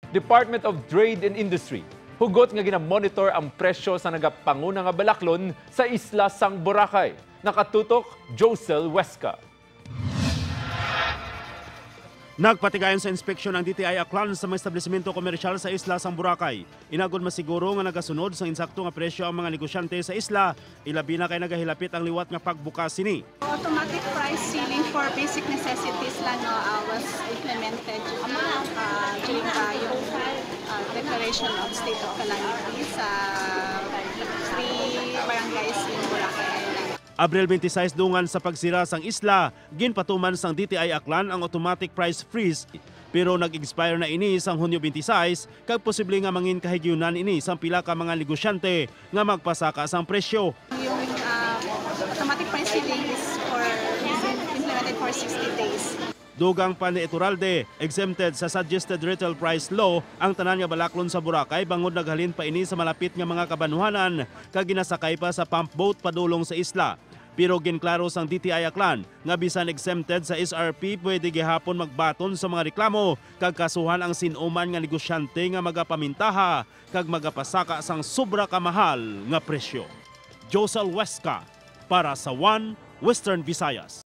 Department of Trade and Industry hugot nga gina-monitor ang presyo sa nagapanguna nga balaklon sa isla sang Boracay. Nakatutok, Josel Huesca. Nagpatigayon sa inspeksyon ang DTI Aklan sa mga establishmento komersyal sa isla sang Boracay. Inagod masiguro nga nagasunod sa insakto nga presyo ang mga negosyante sa isla, ilabi na kay nagahilapit ang liwat nga pagbukas sini. Automatic price ceiling for basic necessities lang was implemented during yung declaration of state of calamity sa 3 barangays in Boracay Island. Abril 26 dungan sa pagsira sang isla, ginpatuman sang DTI Aklan ang automatic price freeze. Pero nag-expire na ini sang Hunyo 26 kag posible nga mangin kahigyunan ini sang pila ka mga negosyante nga magpasaka sang presyo. Yung automatic price ceiling is implemented for 60 days. Dugang pa ni Iturralde, exempted sa suggested retail price law ang tanan nga balaklon sa Boracay bangod naghalin pa ini sa malapit nga mga kabanuhanan kag ginasakay pa sa pump boat padulong sa isla. Pero ginklaro sang DTI Aklan nga bisan exempted sa SRP pwede gihapon magbaton sa mga reklamo kag kasuhan ang sinuman nga negosyante nga magapamintaha kag magapasaka sang sobra kamahal nga presyo. Josel Huesca para sa One Western Visayas.